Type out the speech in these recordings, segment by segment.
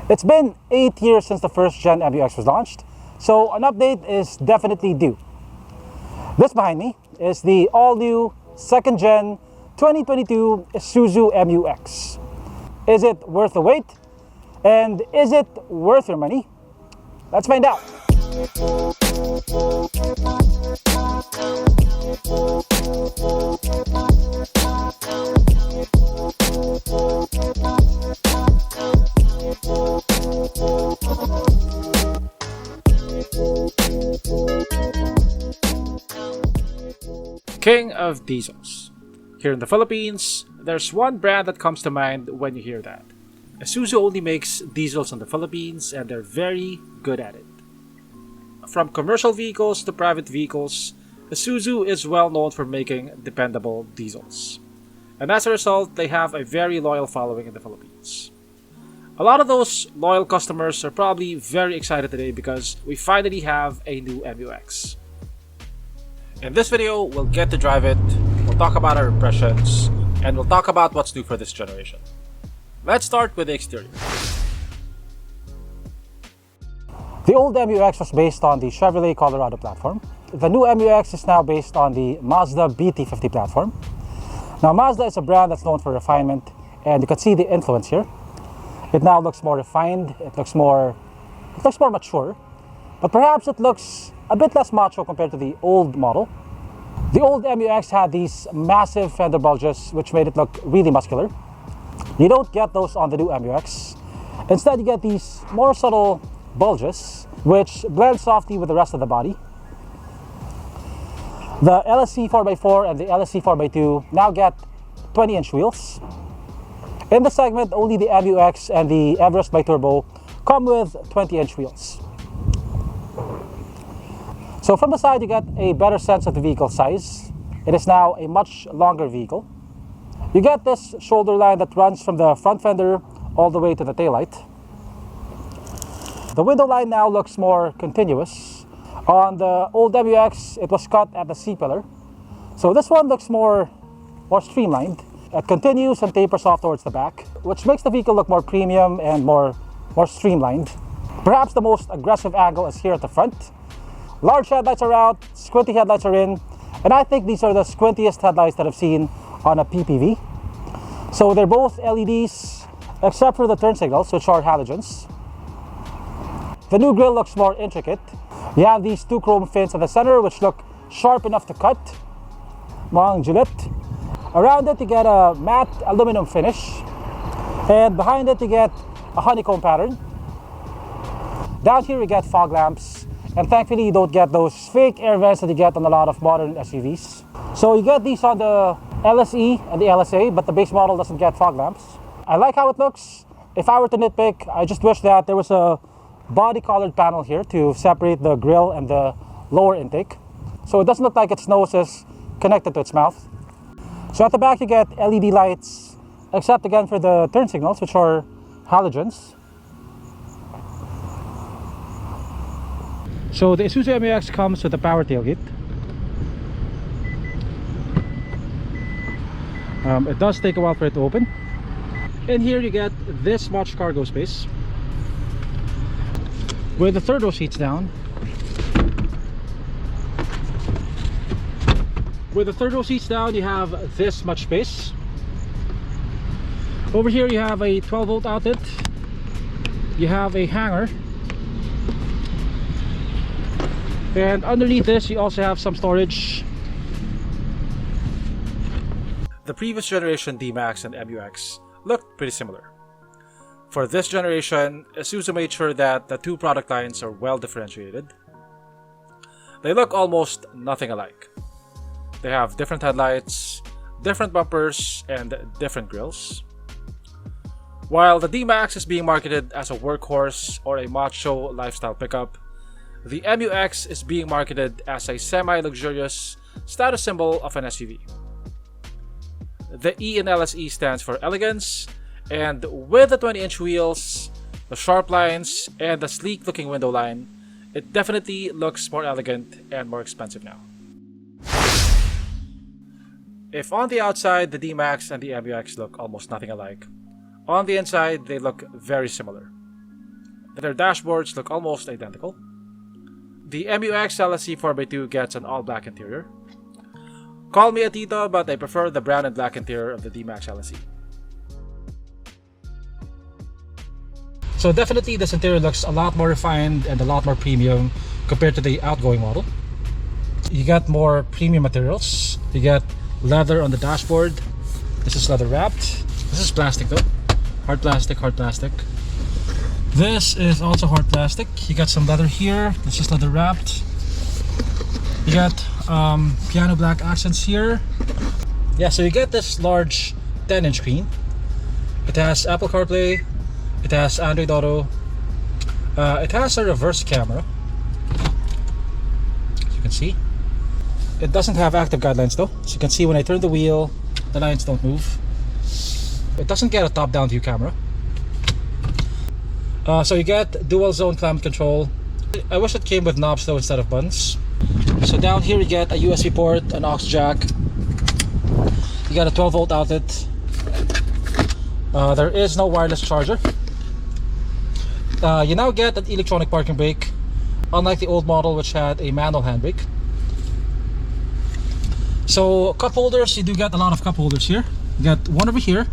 It's been 8 years since the first gen MU-X was launched, so an update is definitely due. This behind me is the all-new second gen 2022 Isuzu MU-X. Is it worth the wait? And is it worth your money? Let's find out. King of diesels. Here in the Philippines, there's one brand that comes to mind when you hear that. Isuzu only makes diesels in the Philippines and they're very good at it. From commercial vehicles to private vehicles, Isuzu is well known for making dependable diesels. And as a result, they have a very loyal following in the Philippines. A lot of those loyal customers are probably very excited today because we finally have a new MU-X. In this video, we'll get to drive it, we'll talk about our impressions, and we'll talk about what's new for this generation. Let's start with the exterior. The old MU-X was based on the Chevrolet Colorado platform. The new MU-X is now based on the Mazda BT50 platform. Now, Mazda is a brand that's known for refinement, and you can see the influence here. It now looks more refined, it looks more mature, but perhaps it looks a bit less macho compared to the old model. The old MU-X had these massive fender bulges which made it look really muscular. You don't get those on the new MU-X. Instead, you get these more subtle bulges which blend softly with the rest of the body. The LS-E 4x4 and the LS-E 4x2 now get 20-inch wheels. In the segment, only the MU-X and the Everest Bi-Turbo come with 20-inch wheels. So from the side, you get a better sense of the vehicle size. It is now a much longer vehicle. You get this shoulder line that runs from the front fender all the way to the taillight. The window line now looks more continuous. On the old MU-X, it was cut at the C-pillar. So this one looks more streamlined. It continues and tapers off towards the back, which makes the vehicle look more premium and more streamlined. Perhaps the most aggressive angle is here at the front. Large headlights are out, squinty headlights are in, and I think these are the squintiest headlights that I've seen on a PPV. So they're both LEDs, except for the turn signals, which are halogens. The new grille looks more intricate. You have these two chrome fins at the center, which look sharp enough to cut. Mga Gillette. Around it, you get a matte aluminum finish, and behind it, you get a honeycomb pattern. Down here, you get fog lamps. And thankfully, you don't get those fake air vents that you get on a lot of modern SUVs. So you get these on the LS-E and the LS-A, but the base model doesn't get fog lamps. I like how it looks. If I were to nitpick, I just wish that there was a body-colored panel here to separate the grille and the lower intake. So it doesn't look like its nose is connected to its mouth. So at the back, you get LED lights, except again for the turn signals, which are halogens. So the Isuzu MU-X comes with a power tailgate. It does take a while for it to open. In here you get this much cargo space. With the third row seats down. With the third row seats down, you have this much space. Over here you have a 12-volt outlet. You have a hanger. And underneath this, you also have some storage. The previous generation D-Max and MU-X looked pretty similar. For this generation, Isuzu made sure that the two product lines are well differentiated. They look almost nothing alike. They have different headlights, different bumpers, and different grills. While the D-Max is being marketed as a workhorse or a macho lifestyle pickup, the MU-X is being marketed as a semi-luxurious status symbol of an SUV. The E in LS-E stands for elegance, and with the 20-inch wheels, the sharp lines, and the sleek-looking window line, it definitely looks more elegant and more expensive now. If on the outside the D-Max and the MU-X look almost nothing alike, on the inside they look very similar. Their dashboards look almost identical. The MU-X LS-E 4x2 gets an all-black interior. Call me a Tito, but I prefer the brown and black interior of the D-Max LS-E. So definitely this interior looks a lot more refined and a lot more premium compared to the outgoing model. You get more premium materials. You get leather on the dashboard. This is leather wrapped. This is plastic though. Hard plastic, hard plastic. This is also hard plastic. You got some leather here. This is leather wrapped. You got piano black accents here. Yeah, so you get this large 10-inch screen. It has Apple CarPlay. It has Android Auto. It has a reverse camera, as you can see. It doesn't have active guidelines though. As you can see, when I turn the wheel, the lines don't move. It doesn't get a top-down view camera. So you get dual zone climate control. I wish it came with knobs though instead of buttons. So down here you get a USB port, an aux jack. You got a 12-volt outlet. There is no wireless charger. You now get an electronic parking brake, unlike the old model which had a manual handbrake. So cup holders, you do get a lot of cup holders here. You got one over here,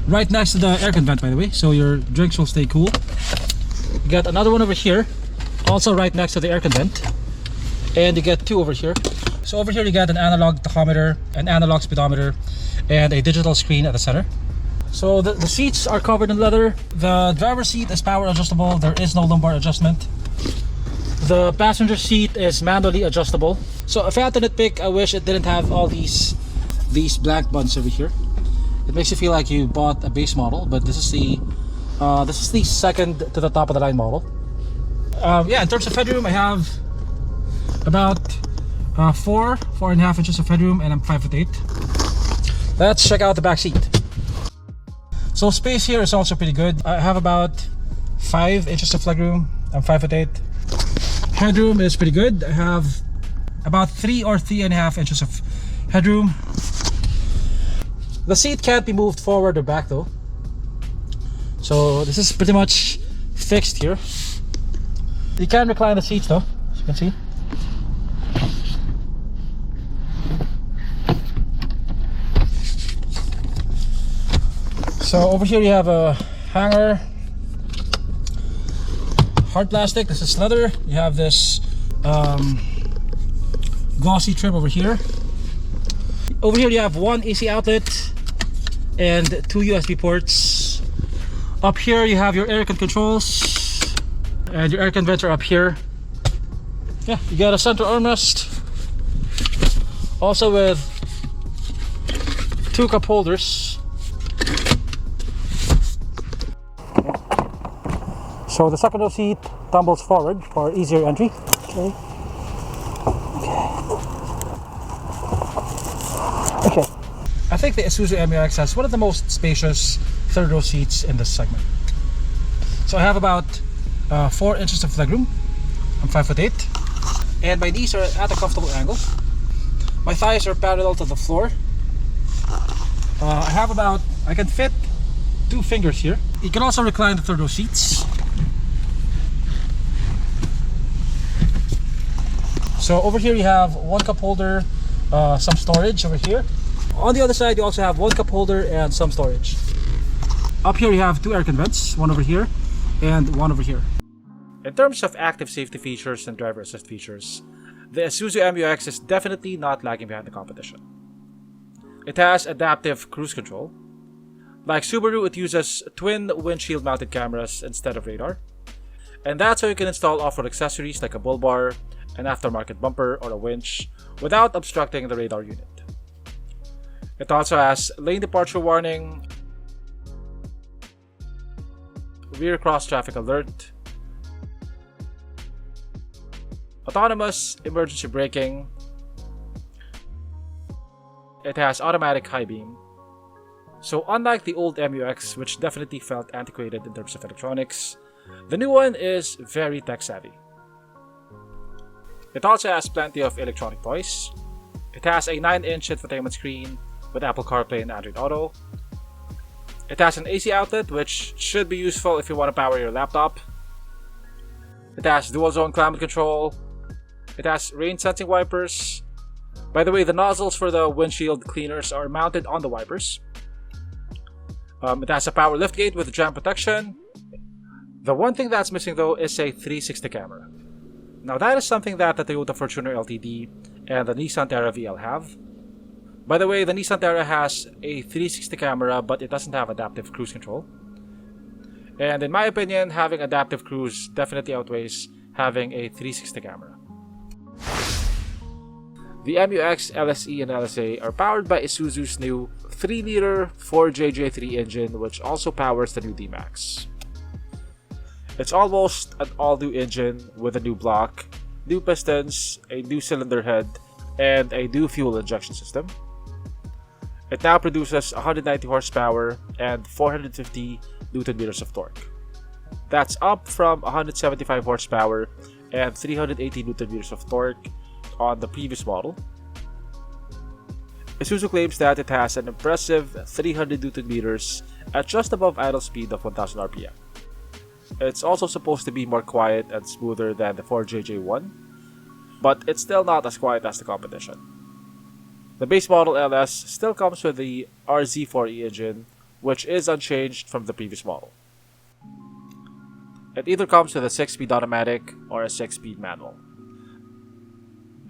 right next to the air con vent by the way, so your drinks will stay cool. You got another one over here, also right next to the air con vent. And you get two over here. So over here you get an analog tachometer, an analog speedometer, and a digital screen at the center. So the seats are covered in leather. The driver's seat is power adjustable. There is no lumbar adjustment. The passenger seat is manually adjustable. So if I had to nitpick, I wish it didn't have all these black buttons over here. It makes you feel like you bought a base model, but this is the second to the top of the line model. Yeah, in terms of headroom, I have about 4.5 inches of headroom, and I'm 5'8". Let's check out the back seat. So space here is also pretty good. I have about 5 inches of legroom. I'm 5'8". Headroom is pretty good. I have about 3 or 3.5 inches of headroom. The seat can't be moved forward or back though. So this is pretty much fixed here. You can recline the seats though, as you can see. So over here you have a hanger, hard plastic. This is leather. You have this glossy trim over here. Over here you have one AC outlet and 2 USB ports. Up here you have your air con controls, and your air con vents are up here. Yeah, you got a center armrest, also with 2 cup holders. So the second row seat tumbles forward for easier entry. Okay. I think the Isuzu MU-X has one of the most spacious third row seats in this segment. So I have about 4 inches of legroom. I'm 5'8", and my knees are at a comfortable angle. My thighs are parallel to the floor. I can fit 2 fingers here. You can also recline the third row seats. So over here you have 1 cup holder, some storage over here. On the other side you also have 1 cup holder and some storage. Up here you have 2 air con vents, one over here and one over here. In terms of active safety features and driver assist features, the Isuzu MU-X is definitely not lagging behind the competition. It has adaptive cruise control. Like Subaru, it uses twin windshield mounted cameras instead of radar. And that's how you can install off-road accessories like a bull bar, an aftermarket bumper, or a winch without obstructing the radar unit. It also has lane departure warning, rear cross traffic alert, autonomous emergency braking. It has automatic high beam. So unlike the old MU-X, which definitely felt antiquated in terms of electronics, the new one is very tech savvy. It also has plenty of electronic toys. It has a 9-inch infotainment screen with Apple CarPlay and Android Auto. It has an AC outlet, which should be useful if you want to power your laptop. It has dual zone climate control. It has rain sensing wipers. By the way, the nozzles for the windshield cleaners are mounted on the wipers. It has a power liftgate with jam protection. The one thing that's missing though is a 360 camera. Now that is something that the Toyota Fortuner LTD and the Nissan Terra VL have. By the way, the Nissan Terra has a 360 camera, but it doesn't have adaptive cruise control. And in my opinion, having adaptive cruise definitely outweighs having a 360 camera. The Mu X LS-E and LS-A are powered by Isuzu's new 3-liter 4JJ3 engine, which also powers the new D-Max. It's almost an all-new engine with a new block, new pistons, a new cylinder head, and a new fuel injection system. It now produces 190 horsepower and 450 Nm of torque. That's up from 175 horsepower and 380 Nm of torque on the previous model. Isuzu claims that it has an impressive 300 Nm at just above idle speed of 1000 RPM. It's also supposed to be more quiet and smoother than the 4JJ1, but it's still not as quiet as the competition. The base model LS still comes with the RZ4E engine, which is unchanged from the previous model. It either comes with a 6-speed automatic or a 6-speed manual.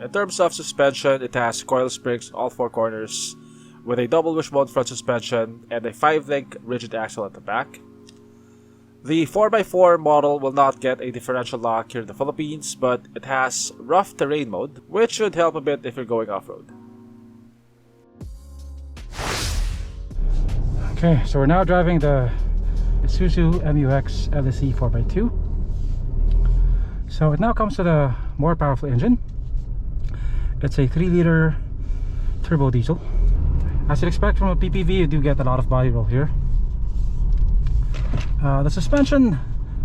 In terms of suspension, it has coil springs on all 4 corners, with a double wishbone front suspension and a 5-link rigid axle at the back. The 4x4 model will not get a differential lock here in the Philippines, but it has rough terrain mode, which should help a bit if you're going off-road. Okay, so we're now driving the Isuzu Mu X LS-E 4x2. So it now comes with a more powerful engine. It's a 3-liter turbo diesel. As you'd expect from a PPV, you do get a lot of body roll here. The suspension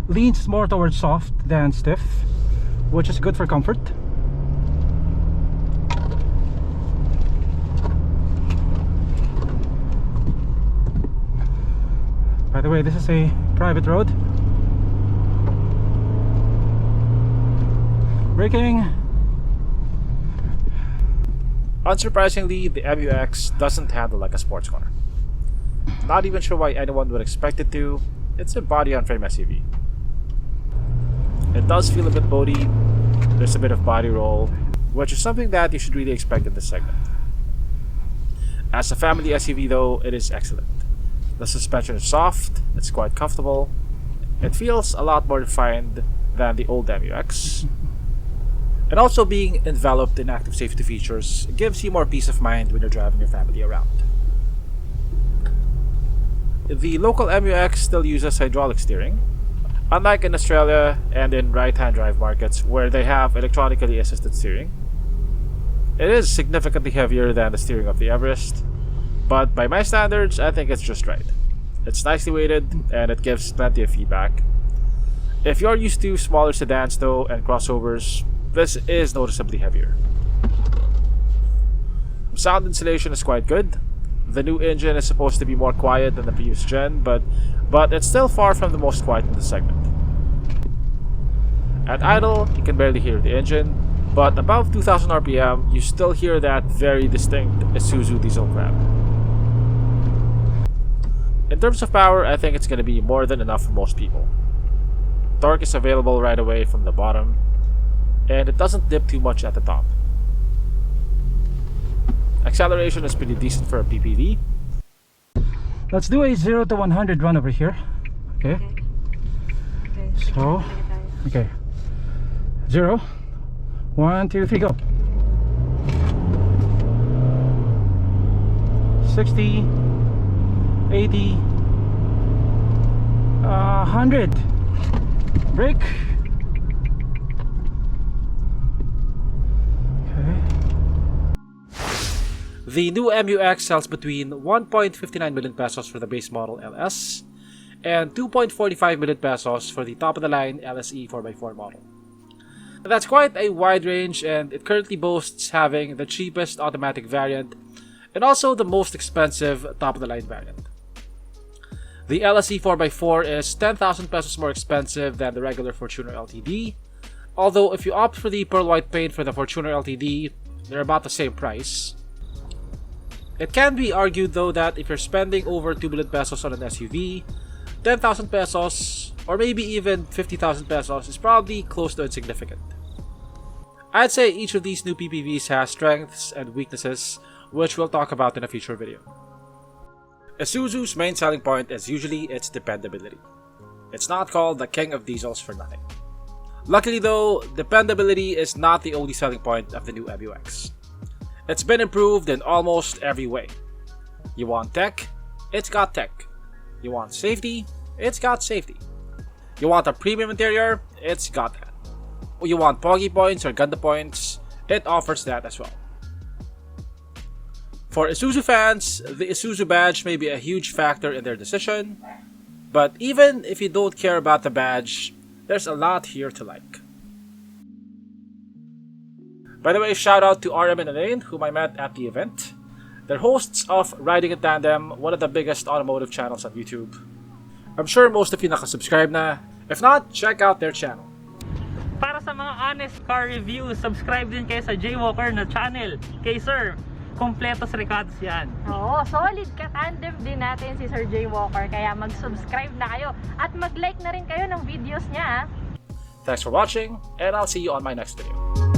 leans more towards soft than stiff, which is good for comfort. By the way, this is a private road. Braking. Unsurprisingly, the Mu X doesn't handle like a sports car. Not even sure why anyone would expect it to. It's a body-on-frame SUV. It does feel a bit boaty. There's a bit of body roll, which is something that you should really expect in this segment. As a family SUV though, it is excellent. The suspension is soft, it's quite comfortable, it feels a lot more refined than the old Mu X. And also being enveloped in active safety features gives you more peace of mind when you're driving your family around. The local Mu X still uses hydraulic steering, unlike in Australia and in right-hand drive markets where they have electronically assisted steering. It is significantly heavier than the steering of the Everest, but by my standards, I think it's just right. It's nicely weighted and it gives plenty of feedback. If you're used to smaller sedans though and crossovers, this is noticeably heavier. Sound insulation is quite good. The new engine is supposed to be more quiet than the previous gen, but it's still far from the most quiet in the segment. At idle, you can barely hear the engine, but above 2000 RPM, you still hear that very distinct Isuzu diesel grab. In terms of power, I think it's going to be more than enough for most people. Torque is available right away from the bottom, and it doesn't dip too much at the top. Acceleration is pretty decent for a PPV. Let's do a 0 to 100 run over here. Okay. So, okay. 0, 1, 2, 3, go. 60, 80, 100. Brake. The new Mu X sells between 1.59 million pesos for the base model LS and 2.45 million pesos for the top-of-the-line LS-E 4x4 model. That's quite a wide range, and it currently boasts having the cheapest automatic variant and also the most expensive top-of-the-line variant. The LS-E 4x4 is 10,000 pesos more expensive than the regular Fortuner LTD, Although if you opt for the pearl white paint for the Fortuner LTD, they're about the same price. It can be argued though that if you're spending over 2 million pesos on an SUV, 10,000 pesos or maybe even 50,000 pesos is probably close to insignificant. I'd say each of these new PPVs has strengths and weaknesses, which we'll talk about in a future video. Isuzu's main selling point is usually its dependability. It's not called the king of diesels for nothing. Luckily though, dependability is not the only selling point of the new MU-X. It's been improved in almost every way. You want tech? It's got tech. You want safety? It's got safety. You want a premium interior? It's got that. You want poggy points or ganda points? It offers that as well. For Isuzu fans, the Isuzu badge may be a huge factor in their decision, but even if you don't care about the badge, there's a lot here to like. By the way, shout out to RM and Elaine, whom I met at the event. They're hosts of Riding in Tandem, one of the biggest automotive channels on YouTube. I'm sure most of you nakasubscribe na. If not, check out their channel. Para sa mga honest car reviews, subscribe din kayo sa Jaywalkur na channel. Kay Sir, kompletos recados yan. Oo, solid ka-tandem din natin si Sir Jaywalkur. Kaya mag-subscribe na kayo at mag-like na rin kayo ng videos niya. Thanks for watching, and I'll see you on my next video.